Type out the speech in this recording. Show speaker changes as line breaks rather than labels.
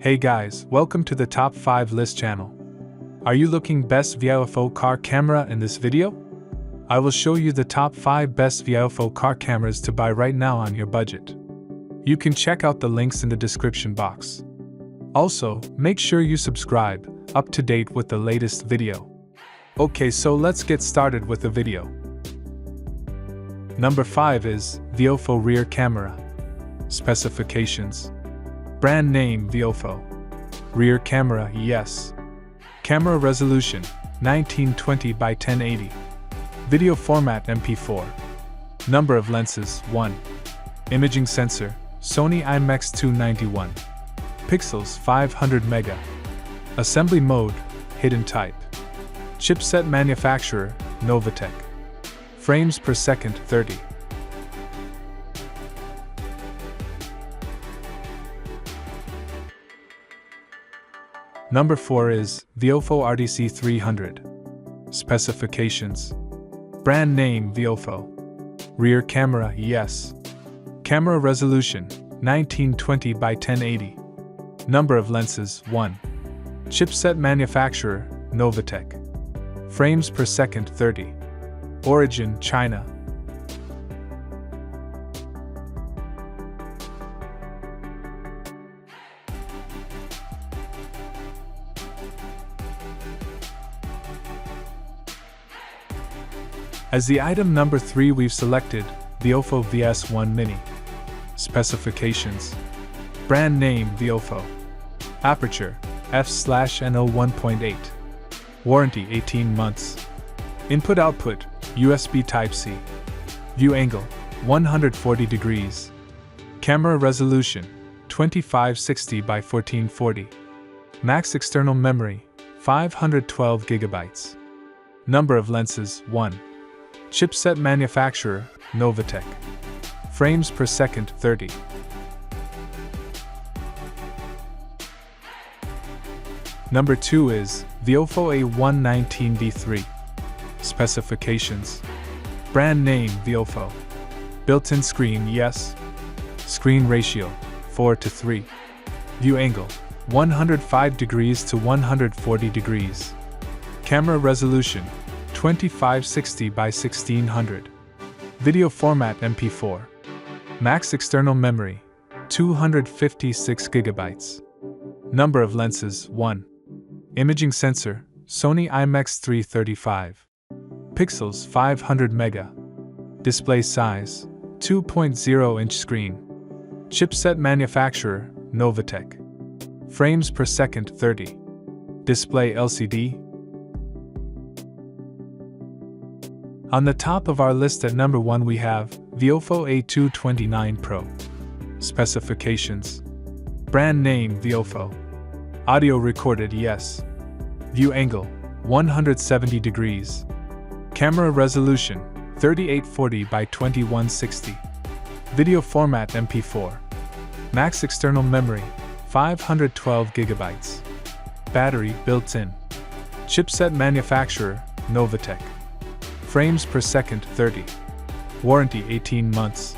Hey guys, welcome to the Top 5 List channel. Are you looking best VIOFO car camera in this video? I will show you the top 5 best VIOFO car cameras to buy right now on your budget. You can check out the links in the description box. Also, make sure you subscribe, up to date with the latest video. Okay, so let's get started with the video. Number 5 is VIOFO rear camera. Specifications. Brand name VIOFO. Rear camera, yes. Camera resolution 1920 by 1080. Video format MP4. Number of lenses 1. Imaging sensor SONY IMX291. Pixels 500 mega. Assembly mode hidden type. Chipset manufacturer Novatech. Frames per second 30. Number 4 is VIOFO RDC300. Specifications. Brand name VIOFO. Rear camera, yes. Camera resolution 1920 by 1080. Number of lenses 1. Chipset manufacturer Novatech. Frames per second 30. Origin China. As the item number 3 we've selected, VIOFO VS1 Mini. Specifications. Brand name VIOFO. Aperture, f/NO 1.8. Warranty 18 months. Input/output, USB Type-C. View angle, 140 degrees. Camera resolution, 2560 by 1440. Max external memory, 512 GB. Number of lenses, 1. Chipset manufacturer, Novatech. Frames per second 30. Number 2 is VIOFO A119D3. Specifications. Brand name VIOFO. Built-in screen, yes. Screen ratio 4:3. View angle 105 degrees to 140 degrees. Camera resolution 2560 by 1600. Video format MP4. Max external memory 256 GB. Number of lenses 1. Imaging sensor SONY IMX335. Pixels 500 mega. Display size 2.0-inch screen. Chipset manufacturer Novatech. Frames per second 30. Display LCD. On the top of our list at number 1 we have VIOFO A229 Pro. Specifications. Brand name VIOFO. Audio recorded, yes. View angle 170 degrees. Camera resolution 3840 by 2160. Video format MP4. Max external memory 512 GB. Battery built-in. Chipset manufacturer Novatech. Frames per second 30. Warranty 18 months.